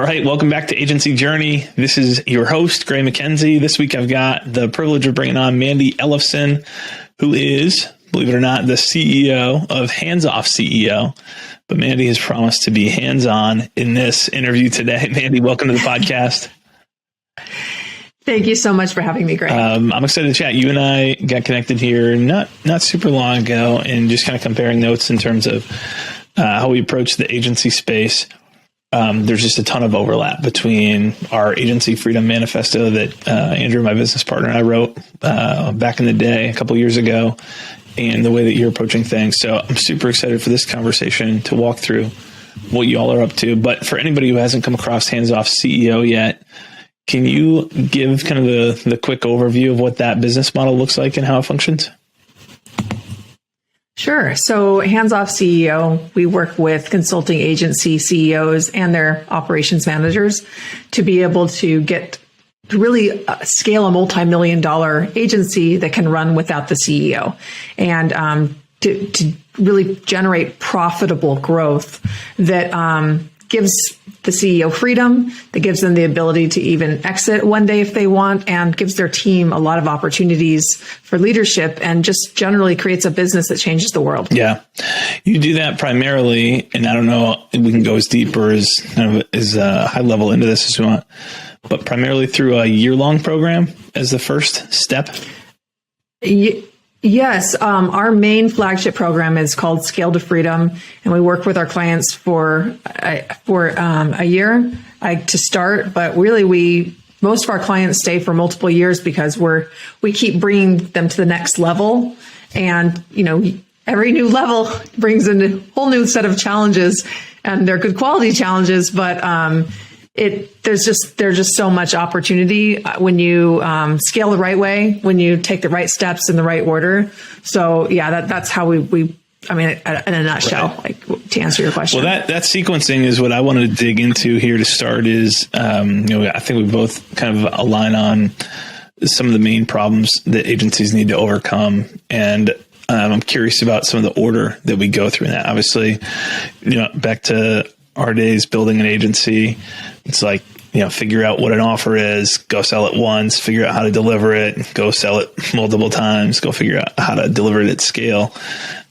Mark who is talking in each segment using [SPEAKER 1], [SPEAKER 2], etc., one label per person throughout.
[SPEAKER 1] All right, welcome back to Agency Journey. This is your host, Gray MacKenzie. This week I've got the privilege of bringing on Mandi Ellefson, who is, believe it or not, the CEO of Hands Off CEO. But Mandi has promised to be hands-on in this interview today. Mandi, welcome to the podcast.
[SPEAKER 2] Thank you so much for having me, Gray.
[SPEAKER 1] I'm excited to chat. You and I got connected here not super long ago and just kind of comparing notes in terms of how we approach the agency space. There's just a ton of overlap between our Agency Freedom Manifesto that Andrew, my business partner, and I wrote back in the day, a couple years ago, and the way that you're approaching things. So I'm super excited for this conversation to walk through what you all are up to. But for anybody who hasn't come across Hands Off CEO yet, can you give kind of the quick overview of what that business model looks like and how it functions?
[SPEAKER 2] Sure. So Hands Off CEO, we work with consulting agency CEOs and their operations managers to be able to really scale a multi-million-dollar agency that can run without the CEO, and to really generate profitable growth that gives the CEO freedom, that gives them the ability to even exit one day if they want, and gives their team a lot of opportunities for leadership, and just generally creates a business that changes the world. Yeah.
[SPEAKER 1] You do that primarily, and I don't know if we can go as deep or as high level into this as we want, but primarily through a year-long program as the first step?
[SPEAKER 2] Yes. Our main flagship program is called Scale to Freedom, and we work with our clients for a year to start. But really, most of our clients stay for multiple years because we keep bringing them to the next level, and every new level brings in a whole new set of challenges, and they're good quality challenges, but there's just so much opportunity when you scale the right way, when you take the right steps in the right order. So yeah, that's how we in a nutshell, right. Like, to answer your question.
[SPEAKER 1] Well, that sequencing is what I wanted to dig into here to start. Is I think we both kind of align on some of the main problems that agencies need to overcome, and I'm curious about some of the order that we go through in that. Obviously, back to our days building an agency, it's like, figure out what an offer is, go sell it once, figure out how to deliver it, go sell it multiple times, go figure out how to deliver it at scale.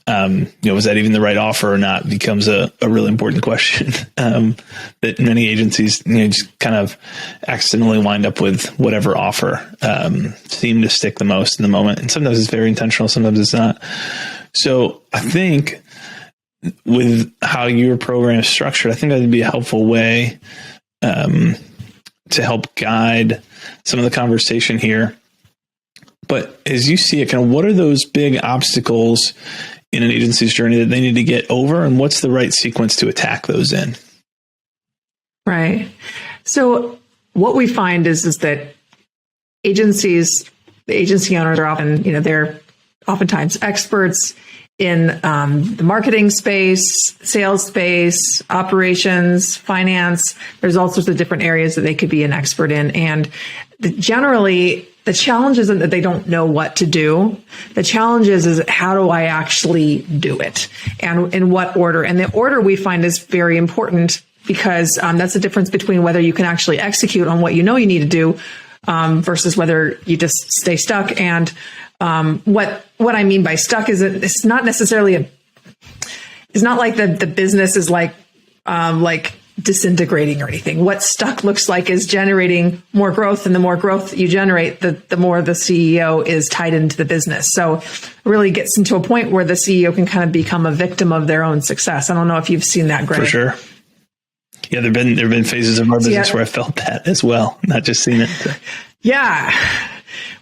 [SPEAKER 1] Was that even the right offer or not becomes a really important question that many agencies just kind of accidentally wind up with whatever offer seem to stick the most in the moment. And sometimes it's very intentional, sometimes it's not. So I think with how your program is structured, I think that would be a helpful way to help guide some of the conversation here. But as you see it, kind of what are those big obstacles in an agency's journey that they need to get over, and what's the right sequence to attack those in?
[SPEAKER 2] Right. So what we find is that the agency owners are often, they're oftentimes experts in the marketing space, sales space, operations, finance. There's all sorts of different areas that they could be an expert in. And generally, the challenge isn't that they don't know what to do. The challenge is how do I actually do it, and in what order? And the order we find is very important, because that's the difference between whether you can actually execute on what you need to do versus whether you just stay stuck. And what I mean by stuck is that it's not necessarily it's not like the business is like disintegrating or anything. What stuck looks like is generating more growth, and the more growth you generate, the more the CEO is tied into the business. So it really gets into a point where the CEO can kind of become a victim of their own success. I don't know if you've seen that, Greg.
[SPEAKER 1] For sure. Yeah, there've been phases of our business where I felt that as well, not just seen it.
[SPEAKER 2] Yeah,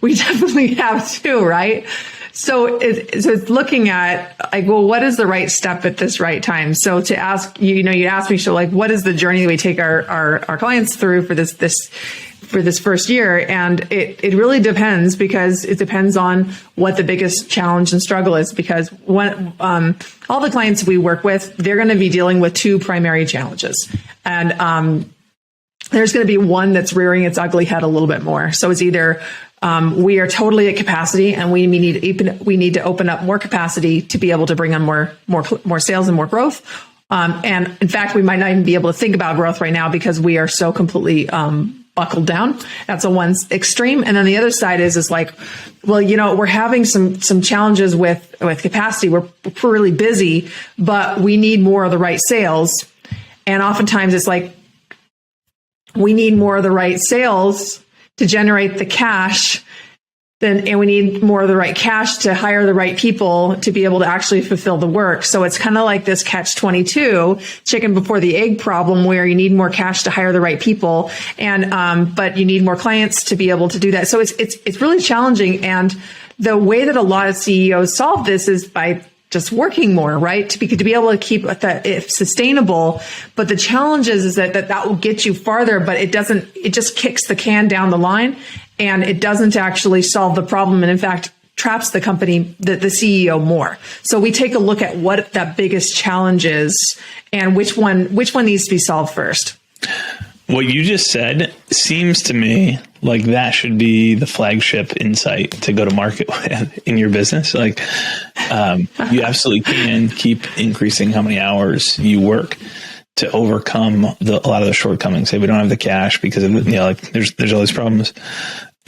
[SPEAKER 2] we definitely have too, right? So it's looking at like, well, what is the right step at this right time? So to ask, you asked me, so like, what is the journey that we take our clients through for this first year? And it really depends, because it depends on what the biggest challenge and struggle is. Because when all the clients we work with, they're going to be dealing with two primary challenges, and there's going to be one that's rearing its ugly head a little bit more. So it's either we are totally at capacity, and we need to open up more capacity to be able to bring on more sales and more growth, And in fact, we might not even be able to think about growth right now because we are so completely buckled down. That's a one extreme. And then the other side is like, well, we're having some challenges with capacity. We're really busy, but we need more of the right sales. And oftentimes it's like, we need more of the right sales to generate the cash, and we need more of the right cash to hire the right people to be able to actually fulfill the work. So it's kind of like this catch-22, chicken before the egg problem, where you need more cash to hire the right people, and but you need more clients to be able to do that. So it's really challenging. And the way that a lot of CEOs solve this is by just working more, right? To be able to keep that sustainable. But the challenge is that will get you farther, but it just kicks the can down the line, and it doesn't actually solve the problem. And in fact, traps the company, the CEO more. So we take a look at what that biggest challenge is and which one needs to be solved first.
[SPEAKER 1] What you just said seems to me like that should be the flagship insight to go to market with in your business. Like, you absolutely can keep increasing how many hours you work to overcome a lot of the shortcomings. Say we don't have the cash because of, there's all these problems,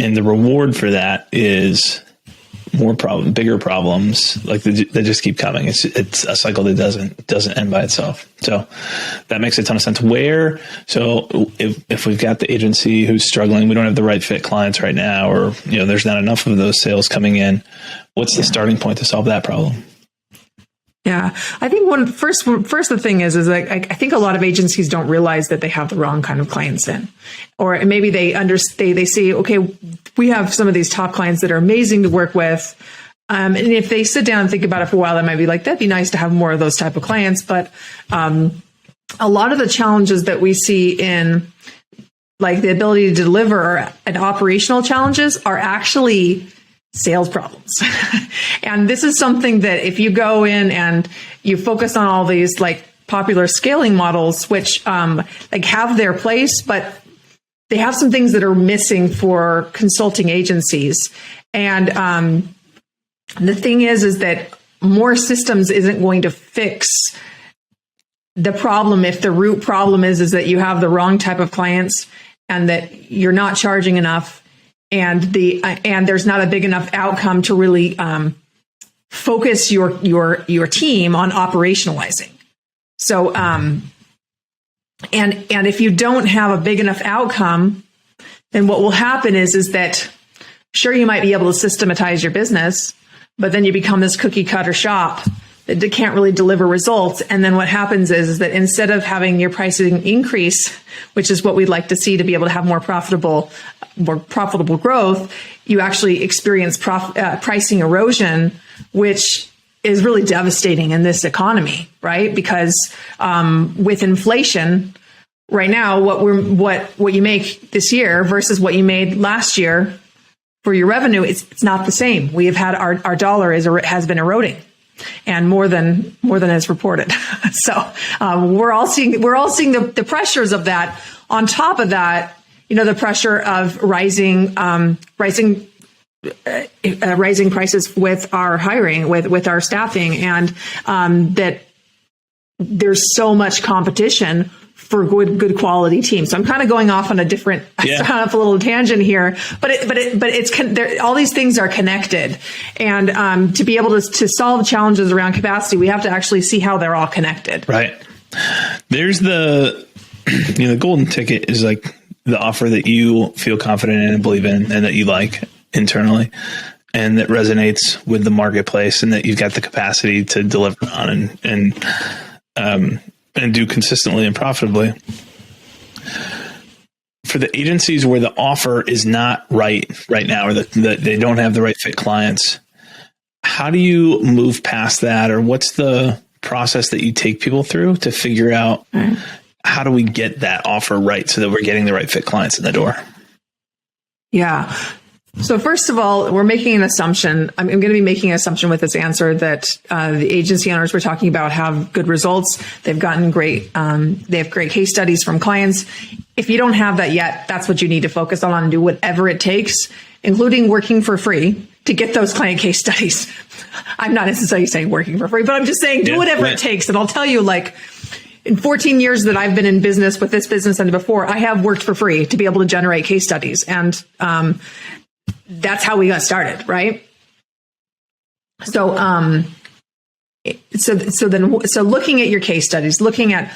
[SPEAKER 1] and the reward for that is bigger problems like that just keep coming. It's a cycle that doesn't end by itself. So that makes a ton of sense. So if we've got the agency who's struggling, we don't have the right fit clients right now, or there's not enough of those sales coming in, what's the starting point to solve that problem?
[SPEAKER 2] Yeah, I think first the thing is like, I think a lot of agencies don't realize that they have the wrong kind of clients in, or maybe they see, okay, we have some of these top clients that are amazing to work with. And if they sit down and think about it for a while, they might be like, that'd be nice to have more of those type of clients. But a lot of the challenges that we see in like the ability to deliver and operational challenges are actually sales problems. And this is something that if you go in and you focus on all these like popular scaling models, which like have their place, but they have some things that are missing for consulting agencies. And the thing is that more systems isn't going to fix the problem if the root problem is that you have the wrong type of clients and that you're not charging enough, and there's not a big enough outcome to really focus your team on operationalizing. So and if you don't have a big enough outcome, then what will happen is that sure, you might be able to systematize your business, but then you become this cookie cutter shop that can't really deliver results. And then what happens is that instead of having your pricing increase, which is what we'd like to see to be able to have more profitable growth, you actually experience pricing erosion, which is really devastating in this economy, right? Because with inflation right now, what you make this year versus what you made last year for your revenue, it's not the same. We have had our dollar has been eroding, and more than is reported. So we're all seeing the pressures of that. On top of that, the pressure of rising prices with our hiring, with our staffing, and that there's so much competition for good quality teams. So I'm kind of going off on a little tangent here, but all these things are connected, and to be able to solve challenges around capacity, we have to actually see how they're all connected.
[SPEAKER 1] Right. There's the golden ticket is like the offer that you feel confident in and believe in, and that you like internally, and that resonates with the marketplace, and that you've got the capacity to deliver on and do consistently and profitably. For the agencies where the offer is not right now, or that they don't have the right fit clients, how do you move past that? Or what's the process that you take people through to figure out how do we get that offer right so that we're getting the right fit clients in the door?
[SPEAKER 2] Yeah. So first of all, we're making an assumption. I'm going to be making an assumption with this answer that the agency owners we're talking about have good results. They've gotten they have great case studies from clients. If you don't have that yet, that's what you need to focus on and do whatever it takes, including working for free to get those client case studies. I'm not necessarily saying working for free, but I'm just saying do whatever it takes. And I'll tell you, like, in 14 years that I've been in business with this business and before, I have worked for free to be able to generate case studies. And that's how we got started, right? So, so looking at your case studies, looking at,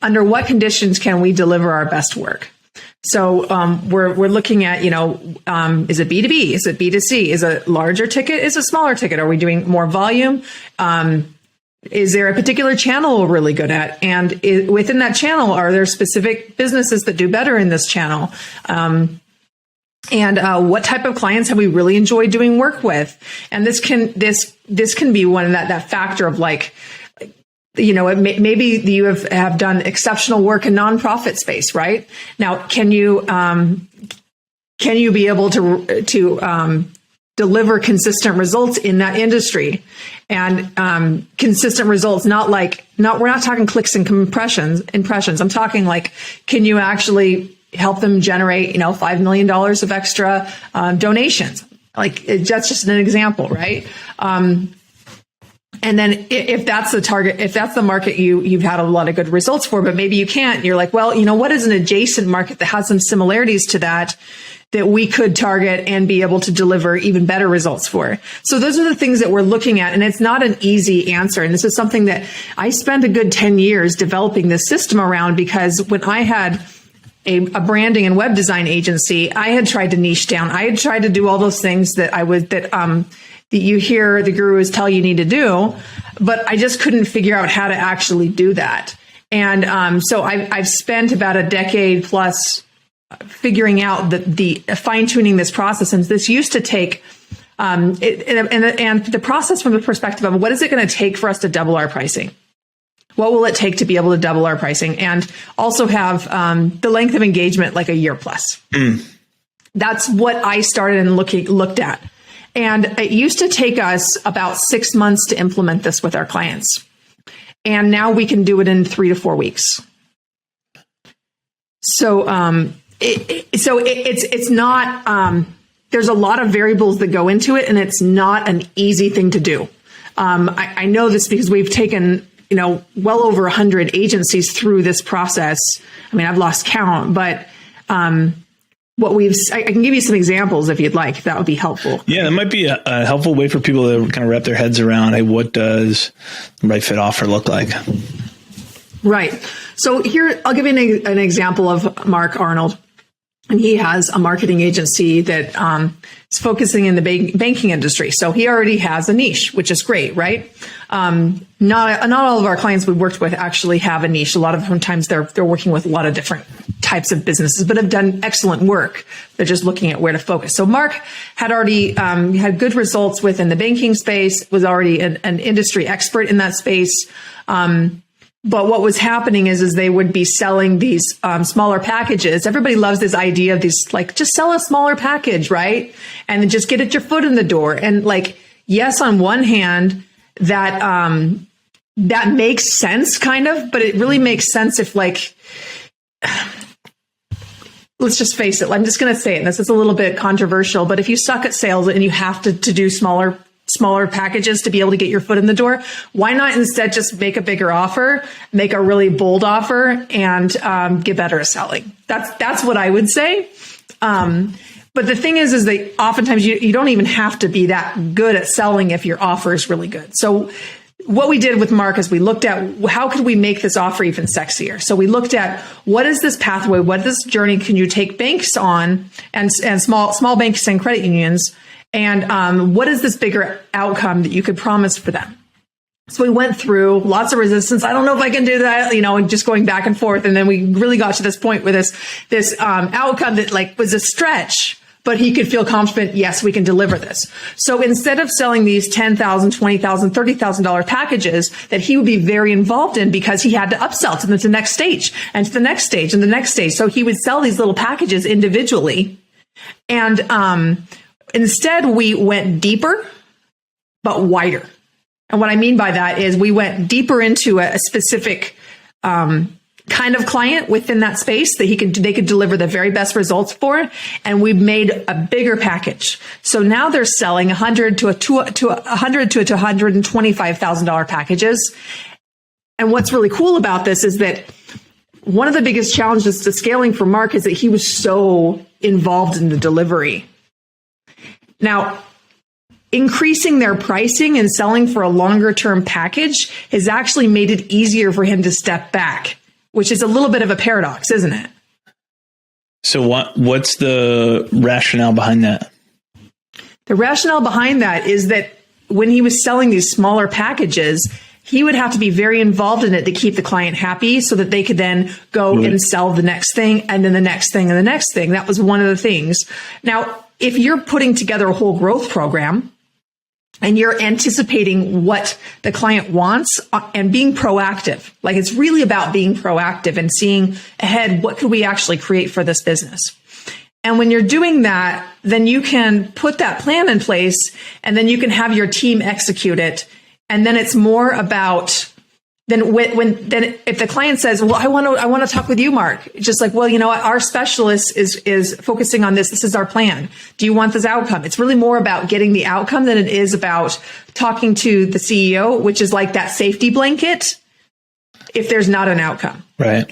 [SPEAKER 2] under what conditions can we deliver our best work? So we're looking at, is it B2B? Is it B2C? Is it larger ticket? Is it smaller ticket? Are we doing more volume? Is there a particular channel we're really good at? And within that channel, are there specific businesses that do better in this channel? And what type of clients have we really enjoyed doing work with? And this can be one that factor of like, maybe you have done exceptional work in nonprofit space, right? Now, can you be able to deliver consistent results in that industry? And consistent results, we're not talking clicks and impressions. I'm talking like, can you actually help them generate, $5 million of extra donations? Like, that's just an example, right? And then if that's the target, if that's the market you've had a lot of good results for, but maybe you can't, you're like, well, what is an adjacent market that has some similarities to that we could target and be able to deliver even better results for? So those are the things that we're looking at. And it's not an easy answer. And this is something that I spent a good 10 years developing this system around, because when I had a branding and web design agency, I had tried to niche down. I had tried to do all those things that you hear the gurus tell you need to do, but I just couldn't figure out how to actually do that. And so I've spent about a decade plus figuring out the fine-tuning this process. And this used to take, and the process from the perspective of what is it going to take for us to double our pricing? What will it take to be able to double our pricing? And also have the length of engagement like a year plus. That's what I started and looked at. And it used to take us about 6 months to implement this with our clients. And now we can do it in 3 to 4 weeks. So, it's not, there's a lot of variables that go into it, and it's not an easy thing to do. I know this because we've taken, well over 100 agencies through this process. I mean, I've lost count, but, I can give you some examples if you'd like, if that would be helpful. Yeah, that
[SPEAKER 1] might be a helpful way for people to kind of wrap their heads around, hey, what does the right fit offer look like?
[SPEAKER 2] Right. So here, I'll give you an example of Mark Arnold. And he has a marketing agency that is focusing in the banking industry. So he already has a niche, which is great, right? Not all of our clients we worked with actually have a niche. A lot of times they're working with a lot of different types of businesses, but have done excellent work. They're just looking at where to focus. So Mark had already had good results within the banking space, was already an industry expert in that space. But what was happening is they would be selling these smaller packages. Everybody loves this idea of these, like, just sell a smaller package, right? And then just get your foot in the door. And like, yes, on one hand, that makes sense kind of, but it really makes sense if, like, let's just face it. I'm just going to say it. And this is a little bit controversial, but if you suck at sales and you have to do smaller packages to be able to get your foot in the door, why not instead just make a bigger offer, make a really bold offer, and get better at selling? That's what I would say. But the thing is that oftentimes you don't even have to be that good at selling if your offer is really good. So what we did with Mark is we looked at how could we make this offer even sexier. So we looked at what is this pathway, what is this journey can you take banks on, and small banks and credit unions, and what is this bigger outcome that you could promise for them? So we went through lots of resistance. I don't know if I can do that, and just going back and forth. And then we really got to this point where this outcome that like was a stretch, but he could feel confident, yes, we can deliver this. So instead of selling these $10,000, $20,000, $30,000 packages that he would be very involved in because he had to upsell to the next stage and to the next stage and the next stage. So he would sell these little packages individually. And instead, we went deeper, but wider. And what I mean by that is we went deeper into a specific kind of client within that space that they could deliver the very best results for. And we've made a bigger package. So now they're selling $100,000 to $125,000 packages. And what's really cool about this is that one of the biggest challenges to scaling for Mark is that he was so involved in the delivery. Now, increasing their pricing and selling for a longer term package has actually made it easier for him to step back, which is a little bit of a paradox, isn't it?
[SPEAKER 1] So what's the rationale behind that?
[SPEAKER 2] The rationale behind that is that when he was selling these smaller packages, he would have to be very involved in it to keep the client happy so that they could then go and sell the next thing and then the next thing and the next thing. That was one of the things. Now, if you're putting together a whole growth program and you're anticipating what the client wants and being proactive, like it's really about being proactive and seeing ahead, what could we actually create for this business? And when you're doing that, then you can put that plan in place and then you can have your team execute it. And then it's more about then if the client says, well, I want to talk with you, Mark, just like, well, you know, our specialist is focusing on this. This is our plan. Do you want this outcome? It's really more about getting the outcome than it is about talking to the CEO, which is like that safety blanket if there's not an outcome.
[SPEAKER 1] Right.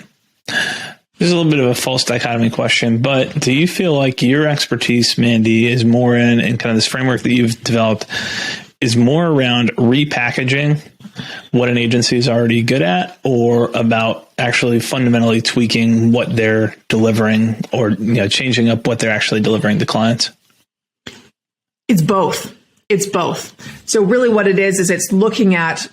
[SPEAKER 1] This is a little bit of a false dichotomy question, but do you feel like your expertise, Mandi, is more in kind of this framework that you've developed is more around repackaging what an agency is already good at, or about actually fundamentally tweaking what they're delivering, or changing up what they're actually delivering to clients?
[SPEAKER 2] It's both. It's both. So really what it is it's looking at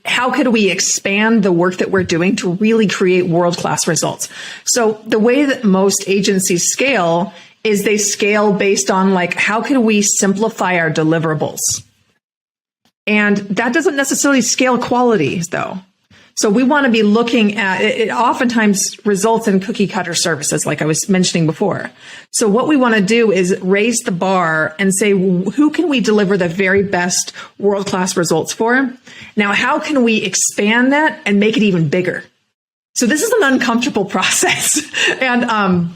[SPEAKER 2] how could we expand the work that we're doing to really create world-class results. So the way that most agencies scale is they scale based on like, how can we simplify our deliverables? And that doesn't necessarily scale quality, though. So we want to be looking at it. Oftentimes results in cookie cutter services, like I was mentioning before. So what we want to do is raise the bar and say, who can we deliver the very best world-class results for? Now, how can we expand that and make it even bigger? So this is an uncomfortable process. And, are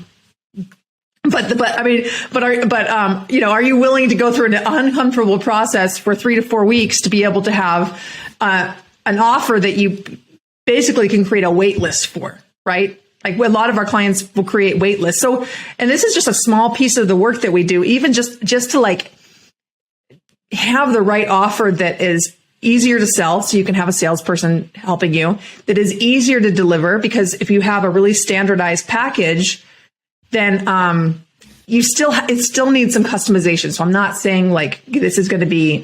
[SPEAKER 2] you willing to go through an uncomfortable process for 3 to 4 weeks to be able to have an offer that you basically can create a wait list for, right? Like a lot of our clients will create wait lists. So, and this is just a small piece of the work that we do, even just to like have the right offer that is easier to sell. So you can have a salesperson helping you, that is easier to deliver, because if you have a really standardized package, then it still needs some customization. So I'm not saying like this is going to be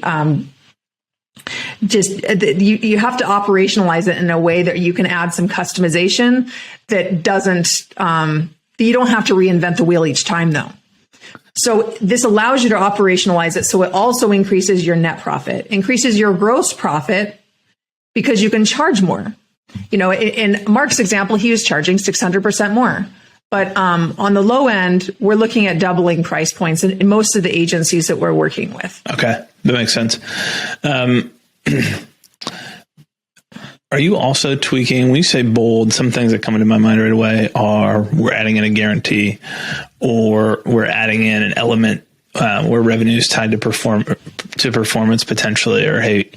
[SPEAKER 2] you have to operationalize it in a way that you can add some customization that doesn't you don't have to reinvent the wheel each time, though. So this allows you to operationalize it. So it also increases your net profit, increases your gross profit, because you can charge more. In Mark's example, he was charging 600% more. But on the low end, we're looking at doubling price points in most of the agencies that we're working with. Okay,
[SPEAKER 1] that makes sense. Are you also tweaking, when you say bold, some things that come into my mind right away are we're adding in a guarantee, or we're adding in an element where revenue is tied to performance potentially, or hey,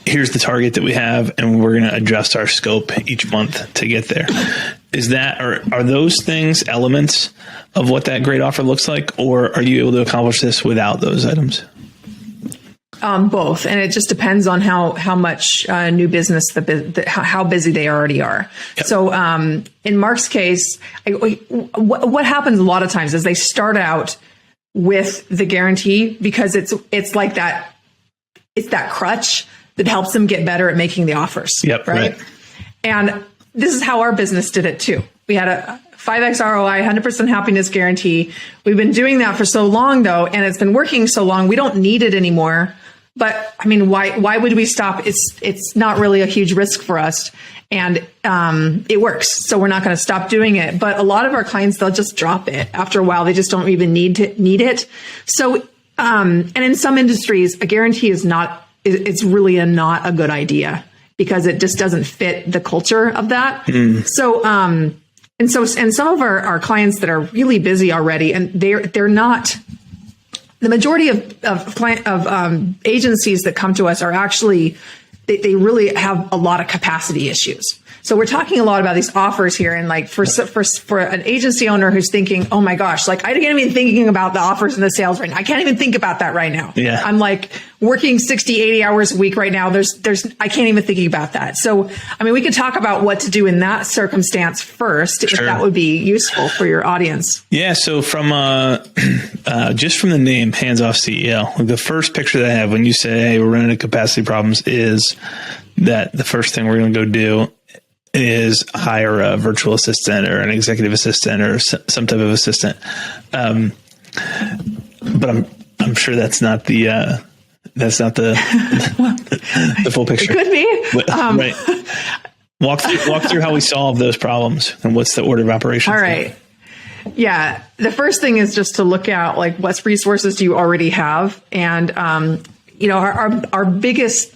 [SPEAKER 1] here's the target that we have, and we're going to adjust our scope each month to get there. Is that, or are those things elements of what that great offer looks like, or are you able to accomplish this without those items?
[SPEAKER 2] Both, and it just depends on how much new business how busy they already are. Yep. So in Mark's case, what happens a lot of times is they start out with the guarantee because it's like that. It's that crutch that helps them get better at making the offers.
[SPEAKER 1] Yep, right.
[SPEAKER 2] And this is how our business did it too. We had a 5x ROI, 100% happiness guarantee. We've been doing that for so long, though, and it's been working so long, we don't need it anymore. But I mean, why would we stop? It's not really a huge risk for us, and it works. So we're not going to stop doing it. But a lot of our clients, they'll just drop it after a while. They just don't even need it. So and in some industries, a guarantee is not. It's really not a good idea because it just doesn't fit the culture of that. Mm. So and some of our clients that are really busy already, and they're not. The majority of agencies that come to us are actually they really have a lot of capacity issues. So we're talking a lot about these offers here. And like for an agency owner who's thinking, oh my gosh, like I can't even thinking about the offers and the sales right now. I can't even think about that right now.
[SPEAKER 1] Yeah.
[SPEAKER 2] I'm like working 60, 80 hours a week right now. I can't even think about that. So, I mean, we could talk about what to do in that circumstance first, if that would be useful for your audience.
[SPEAKER 1] Yeah. So from, just from the name hands-off CEO, the first picture that I have when you say, hey, we're running into capacity problems is that the first thing we're going to go do is hire a virtual assistant or an executive assistant or some type of assistant. But I'm sure that's not the the full picture.
[SPEAKER 2] It could be.
[SPEAKER 1] But, right. Walk through how we solve those problems and what's the order of operations.
[SPEAKER 2] All right. Yeah. The first thing is just to look at like what resources do you already have? And, our biggest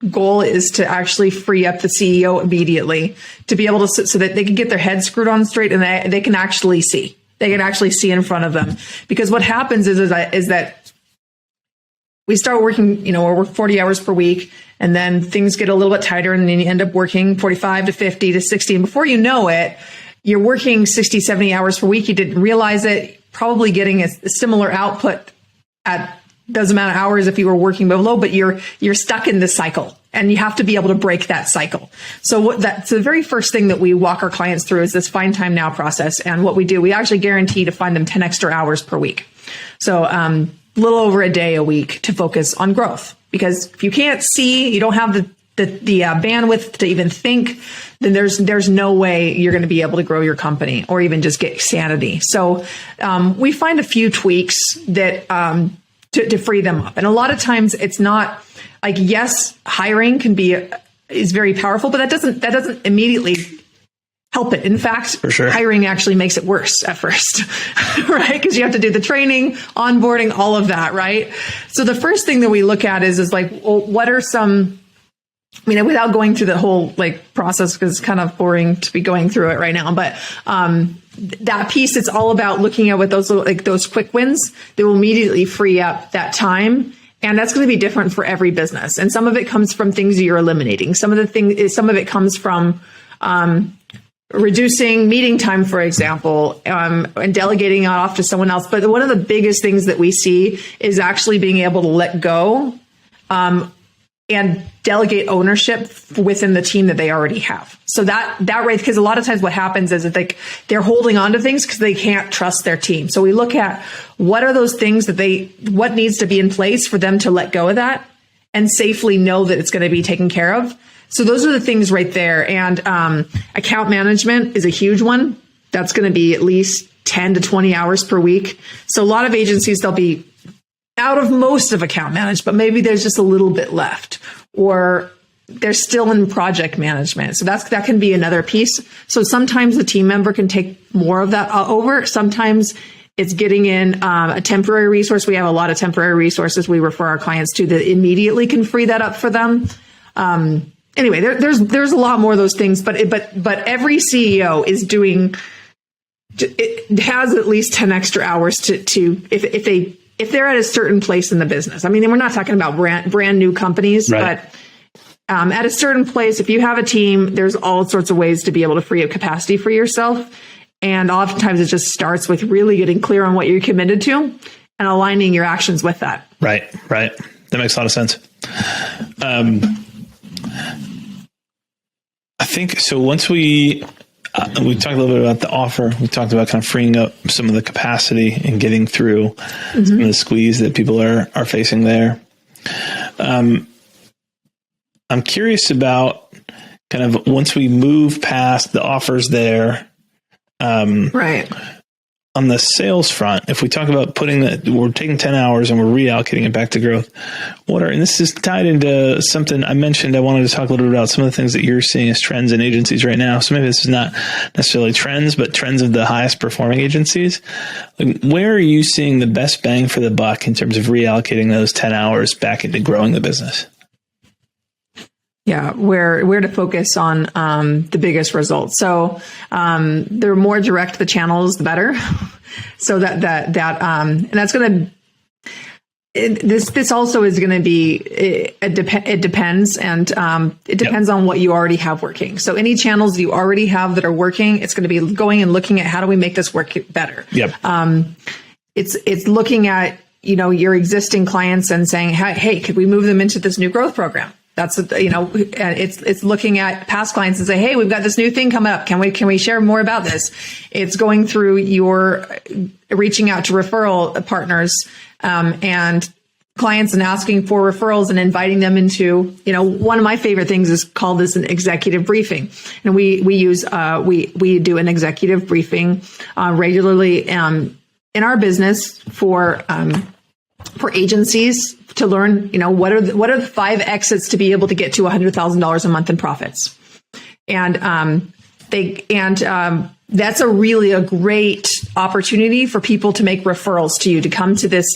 [SPEAKER 2] goal is to actually free up the CEO immediately to be able to so that they can get their head screwed on straight and they can actually see. They can actually see in front of them. Because what happens is that we start working, we work 40 hours per week, and then things get a little bit tighter, and then you end up working 45 to 50 to 60. And before you know it, you're working 60, 70 hours per week. You didn't realize it, probably getting a similar output at those amount of hours if you were working below, but you're stuck in this cycle, and you have to be able to break that cycle. So that's the very first thing that we walk our clients through is this find time now process. And what we do, we actually guarantee to find them 10 extra hours per week. So, a little over a day a week to focus on growth, because if you can't see, you don't have the bandwidth to even think, then there's no way you're going to be able to grow your company or even just get sanity. So, we find a few tweaks that, to free them up. And a lot of times it's not like, yes, hiring is very powerful, but that doesn't immediately help it. In fact,
[SPEAKER 1] for sure,
[SPEAKER 2] hiring actually makes it worse at first, right? Because you have to do the training, onboarding, all of that, right? So the first thing that we look at is like, well, what are some, without going through the whole like process, because it's kind of boring to be going through it right now, but, that piece, it's all about looking at what those quick wins that will immediately free up that time. And that's going to be different for every business. And some of it comes from things you're eliminating. Some of it comes from, reducing meeting time, for example, and delegating it off to someone else. But one of the biggest things that we see is actually being able to let go, and delegate ownership within the team that they already have. So that right, because a lot of times what happens is that they're holding on to things because they can't trust their team. So we look at what are those things what needs to be in place for them to let go of that and safely know that it's going to be taken care of. So those are the things right there. And account management is a huge one. That's going to be at least 10 to 20 hours per week. So a lot of agencies, they'll be out of most of account management, but maybe there's just a little bit left, or they're still in project management. So that can be another piece. So sometimes the team member can take more of that over. Sometimes it's getting in a temporary resource. We have a lot of temporary resources we refer our clients to that immediately can free that up for them. Anyway, there's a lot more of those things, but every CEO is doing, it has at least 10 extra hours to if they're at a certain place in the business. We're not talking about brand new companies, right, but at a certain place, if you have a team, there's all sorts of ways to be able to free up capacity for yourself. And oftentimes it just starts with really getting clear on what you're committed to and aligning your actions with that. Right.
[SPEAKER 1] That makes a lot of sense. I think so. Once we talked a little bit about the offer. We talked about kind of freeing up some of the capacity and getting through some of the squeeze that people are facing there. I'm curious about kind of once we move past the offers there,
[SPEAKER 2] right.
[SPEAKER 1] On the sales front, if we talk about we're taking 10 hours and we're reallocating it back to growth, and this is tied into something I mentioned, I wanted to talk a little bit about some of the things that you're seeing as trends in agencies right now. So maybe this is not necessarily trends, but trends of the highest performing agencies. Where are you seeing the best bang for the buck in terms of reallocating those 10 hours back into growing the business?
[SPEAKER 2] Yeah, where to focus on the biggest results. So the more direct the channels, the better. So that and that's going to This also is going to be, it depends. And it depends on what you already have working. So any channels you already have that are working, it's going to be going and looking at how do we make this work better?
[SPEAKER 1] Yep.
[SPEAKER 2] It's looking at, your existing clients and saying, hey, could we move them into this new growth program? That's, it's looking at past clients and say, hey, we've got this new thing coming up. Can we share more about this? It's going through your reaching out to referral partners, and clients and asking for referrals and inviting them into, one of my favorite things is called this an executive briefing. And we do an executive briefing regularly in our business for agencies to learn, what are the 5 exits to be able to get to $100,000 a month in profits. And that's a great opportunity for people to make referrals to you, to come to this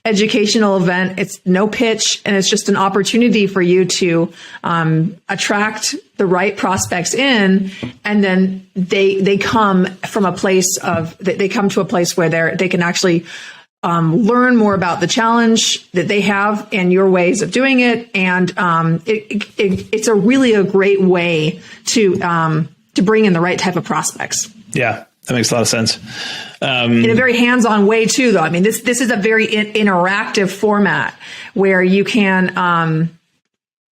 [SPEAKER 2] educational event. It's no pitch, and it's just an opportunity for you to attract the right prospects in, and then they come from a place of, they come to a place where they can actually learn more about the challenge that they have and your ways of doing it. And it's a great way to bring in the right type of prospects.
[SPEAKER 1] Yeah, that makes a lot of sense.
[SPEAKER 2] In a very hands-on way too, though. I mean, this is a very interactive format where you can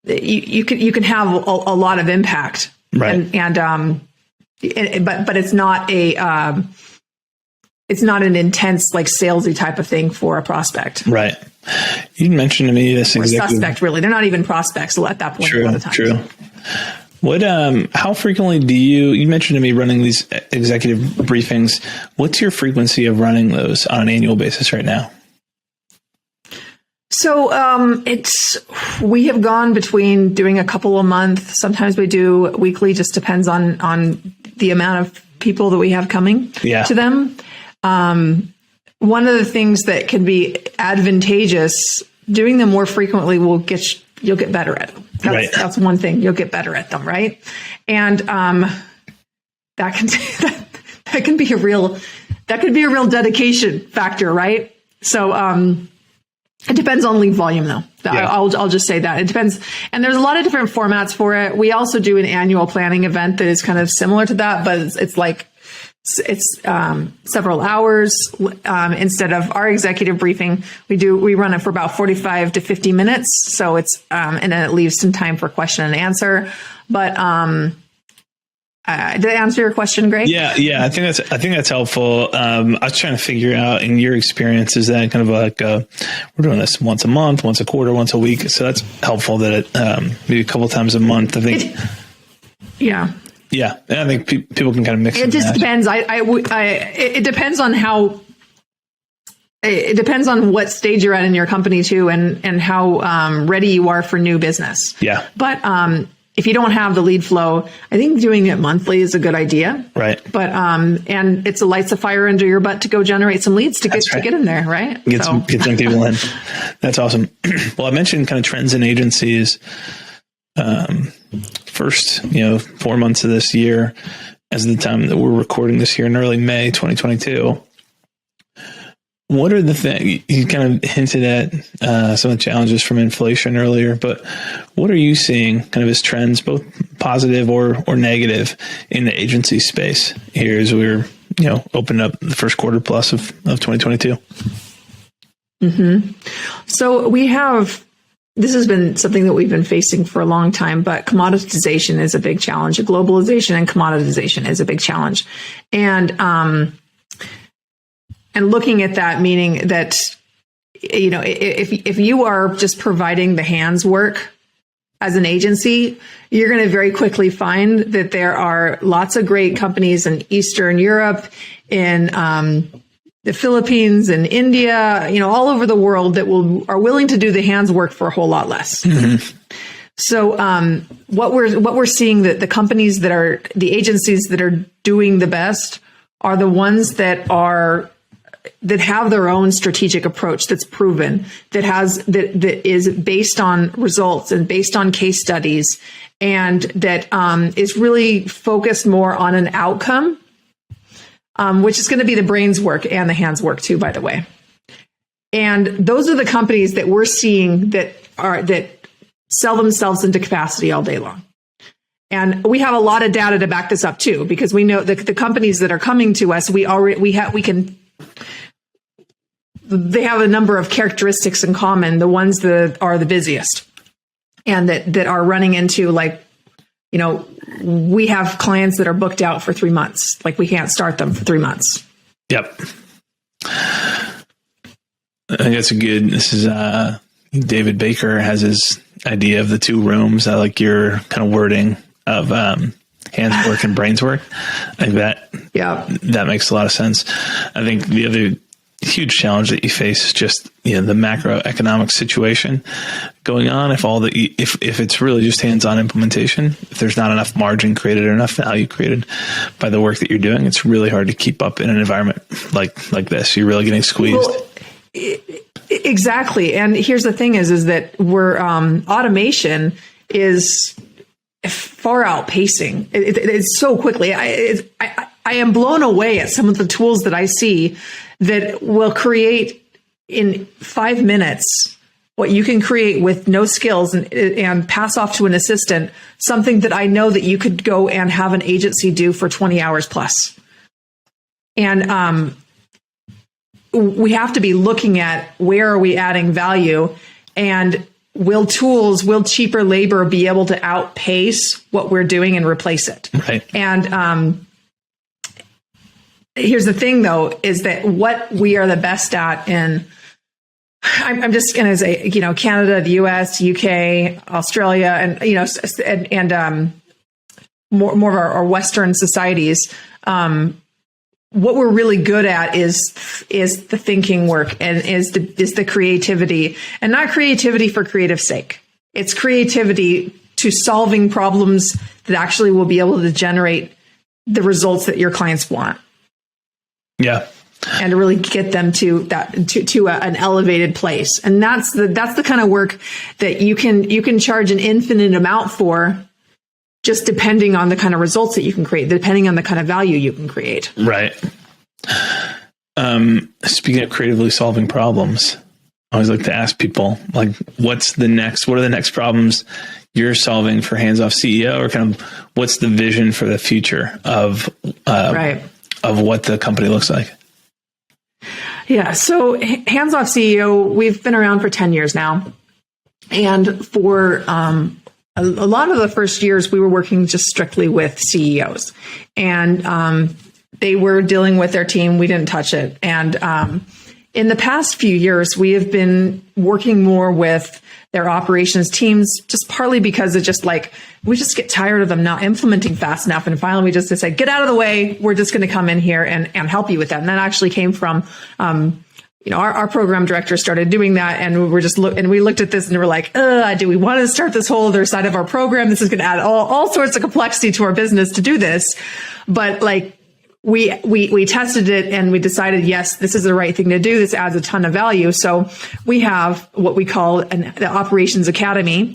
[SPEAKER 2] you can have a lot of impact,
[SPEAKER 1] right?
[SPEAKER 2] But it's not an intense, like, salesy type of thing for a prospect.
[SPEAKER 1] Right. You mentioned to me this
[SPEAKER 2] executive suspect, really. They're not even prospects at that point.
[SPEAKER 1] True,
[SPEAKER 2] a lot of times.
[SPEAKER 1] True. What, how frequently do you mentioned to me running these executive briefings. What's your frequency of running those on an annual basis right now? So, we have gone between doing a couple a month. Sometimes we do weekly, just depends on the amount of people that we have coming to them. One of the things that can be advantageous, doing them more frequently you'll get better at them. That's one thing. You'll get better at them. Right. And, that can be a real dedication factor. Right. So, it depends on lead volume, though. Yeah. I'll just say that it depends. And there's a lot of different formats for it. We also do an annual planning event that is kind of similar to that, but it's several hours instead of our executive briefing. We run it for about 45 to 50 minutes. So it's and then it leaves some time for question and answer. But did I answer your question, Gray? Yeah. I think that's helpful. I was trying to figure out, in your experience, is that kind of like we're doing this once a month, once a quarter, once a week. So that's helpful that it maybe a couple times a month. I think. Yeah, I think people can kind of mix. It just depends. It depends on how. It depends on what stage you're at in your company too, and how ready you are for new business. Yeah. But if you don't have the lead flow, I think doing it monthly is a good idea. Right. But and it's a lights a fire under your butt to go generate some leads to get in there, right? Get some people in. That's awesome. Well, I mentioned kind of trends in agencies. First, 4 months of this year, as the time that we're recording this here in early May 2022. What are the things you kind of hinted at some of the challenges from inflation earlier, but what are you seeing kind of as trends, both positive or negative, in the agency space here as we're opened up the first quarter plus of 2022? Mm-hmm. So we have. This has been something that we've been facing for a long time, but commoditization is a big challenge. Globalization and commoditization is a big challenge. And looking at that, meaning that, if you are just providing the hands work as an agency, you're going to very quickly find that there are lots of great companies in Eastern Europe, in the Philippines and India, all over the world that are willing to do the hands work for a whole lot less. Mm-hmm. So what we're seeing, that the companies that are the agencies that are doing the best are the ones that have their own strategic approach that's proven, that is based on results and based on case studies, and that is really focused more on an outcome. Which is going to be the brains work and the hands work too, by the way.
[SPEAKER 2] And those are the companies that we're seeing that sell themselves into capacity all day long. And we have a lot of data to back this up too, because we know that the companies that are coming to us, they have a number of characteristics in common, the ones that are the busiest and that are running into, like, you know, we have clients that are booked out for 3 months. Like, we can't start them for 3 months.
[SPEAKER 1] Yep. I think that's this is David Baker has his idea of the 2 rooms. I like your kind of wording of hands work and brains work. I think that makes a lot of sense. I think the other huge challenge that you face is just, you know, the macroeconomic situation going on. If it's really just hands-on implementation, if there's not enough margin created or enough value created by the work that you're doing, it's really hard to keep up in an environment like this. You're really getting squeezed.
[SPEAKER 2] Well, exactly. And here's the thing is that we're automation is far outpacing. It's so quickly. I am blown away at some of the tools that I see that will create in 5 minutes what you can create with no skills and pass off to an assistant, something that I know that you could go and have an agency do for 20 hours plus. And we have to be looking at where are we adding value, and will cheaper labor be able to outpace what we're doing and replace it?
[SPEAKER 1] Right.
[SPEAKER 2] And here's the thing, though, is that what we are the best at I'm just going to say, you know, Canada, the US, UK, Australia, and, you know, and more of our Western societies, what we're really good at is the thinking work and is the creativity, and not creativity for creative sake. It's creativity to solving problems that actually will be able to generate the results that your clients want.
[SPEAKER 1] Yeah.
[SPEAKER 2] And to really get them to an elevated place. And that's the kind of work that you can charge an infinite amount for, just depending on the kind of results that you can create, depending on the kind of value you can create.
[SPEAKER 1] Right. Speaking of creatively solving problems, I always like to ask people, like, what are the next problems you're solving for hands-off CEO, or kind of what's the vision for the future of what the company looks like?
[SPEAKER 2] Yeah. So hands-off CEO, we've been around for 10 years now. And for a lot of the first years, we were working just strictly with CEOs, and they were dealing with their team. We didn't touch it. And in the past few years, we have been working more with their operations teams, just partly because it's just like, we just get tired of them not implementing fast enough. And finally, we just said, get out of the way. We're just going to come in here and help you with that. And that actually came from, our program director started doing that, and we were just we looked at this and we're like, do we want to start this whole other side of our program? This is going to add all sorts of complexity to our business to do this. But like, we tested it and we decided, yes, this is the right thing to do. This adds a ton of value. So we have what we call the Operations Academy,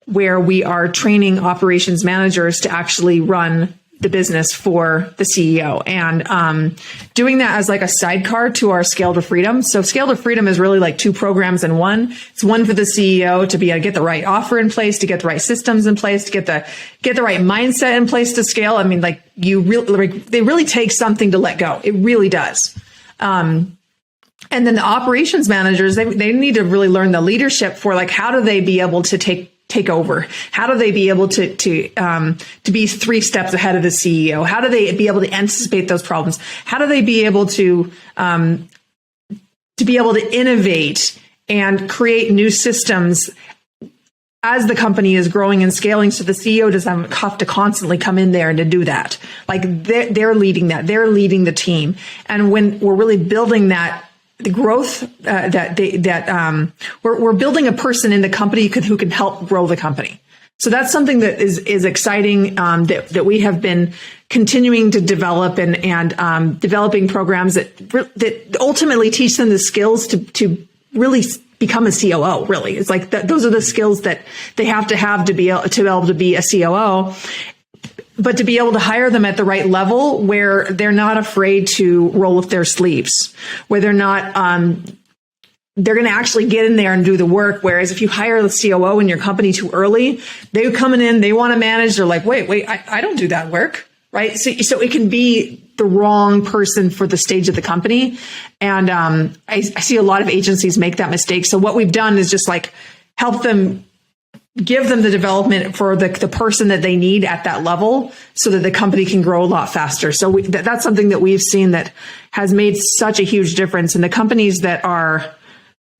[SPEAKER 2] where we are training operations managers to actually run the business for the CEO, and doing that as like a sidecar to our Scale to Freedom. So Scale to Freedom is really like 2 programs in one. It's one for the CEO to be able to get the right offer in place, to get the right systems in place, to get the right mindset in place to scale. I mean, like, they really take something to let go. It really does. And then the operations managers, they need to really learn the leadership for, like, how do they be able to take over? How do they be able to be 3 steps ahead of the CEO? How do they be able to anticipate those problems? How do they be able to innovate and create new systems as the company is growing and scaling, so the CEO doesn't have to constantly come in there and to do that? Like, they're leading that. They're leading the team. And when we're really building that, the growth we're building a person in the company who can help grow the company. So that's something that is exciting, that we have been continuing to develop and developing programs that ultimately teach them the skills to really become a COO. Really, it's like those are the skills that they have to be able to be a COO. But to be able to hire them at the right level, where they're not afraid to roll up their sleeves, where they're not they're going to actually get in there and do the work. Whereas if you hire the COO in your company too early, they coming in, they want to manage. They're like, wait, I don't do that work. Right. So it can be the wrong person for the stage of the company. And I see a lot of agencies make that mistake. So what we've done is just like help them, give them the development for the person that they need at that level so that the company can grow a lot faster. So that's something that we've seen that has made such a huge difference. And the companies that are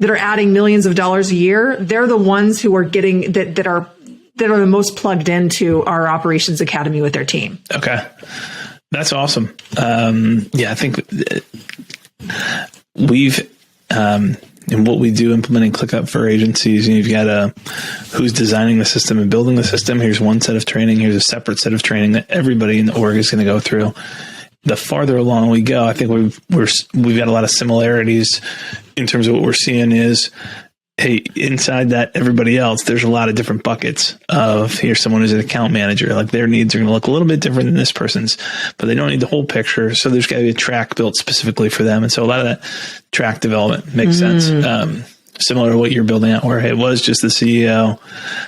[SPEAKER 2] adding millions of dollars a year, they're the ones who are getting that are the most plugged into our operations academy with their team.
[SPEAKER 1] Okay. That's awesome. I think we've, in what we do implementing ClickUp for agencies, you've got who's designing the system and building the system. Here's one set of training. Here's a separate set of training that everybody in the org is going to go through. The farther along we go, I think we've got a lot of similarities in terms of what we're seeing is, hey, inside that everybody else, there's a lot of different buckets of here's someone who's an account manager. Like their needs are going to look a little bit different than this person's, but they don't need the whole picture. So there's got to be a track built specifically for them. And so a lot of that track development makes sense. Similar to what you're building out where, hey, it was just the CEO.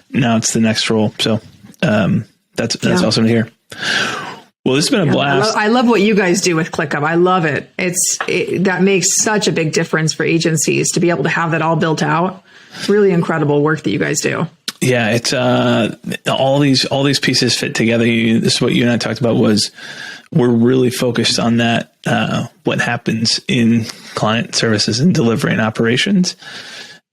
[SPEAKER 1] Now it's the next role. So that's awesome to hear. Well, this has been a blast.
[SPEAKER 2] I love what you guys do with ClickUp. I love it. That makes such a big difference for agencies to be able to have that all built out. It's really incredible work that you guys do.
[SPEAKER 1] Yeah, it's all these pieces fit together. This is what you and I talked about was we're really focused on that. What happens in client services and delivery and operations.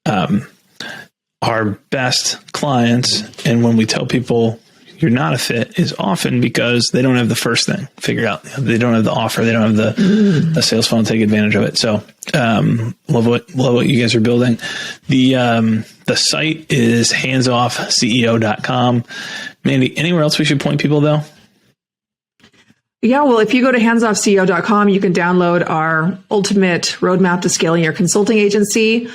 [SPEAKER 1] Our best clients, and when we tell people you're not a fit, is often because they don't have the first thing figured out. They don't have the offer. They don't have the sales funnel to take advantage of it. So love what you guys are building. The site is handsoffceo.com. Mandi, anywhere else we should point people though?
[SPEAKER 2] Yeah, well, if you go to handsoffceo.com, you can download our ultimate roadmap to scaling your consulting agency.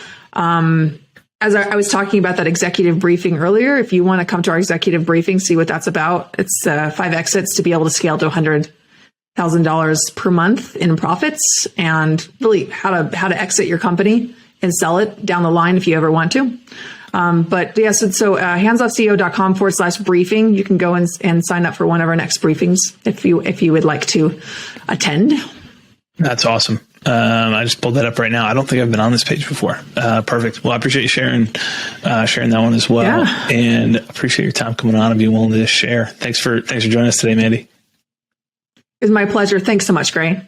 [SPEAKER 2] As I was talking about that executive briefing earlier, if you want to come to our executive briefing, see what that's about. It's 5 exits to be able to scale to $100,000 per month in profits, and really how to exit your company and sell it down the line if you ever want to. But yes, so handsoffceo.com/briefing. You can go and sign up for one of our next briefings if you would like to attend.
[SPEAKER 1] That's awesome. I just pulled that up right now. I don't think I've been on this page before. Perfect. Well, I appreciate you sharing that one as well. Yeah. And appreciate your time coming on and being willing to share. Thanks for joining us today, Mandi.
[SPEAKER 2] It's my pleasure. Thanks so much, Gray.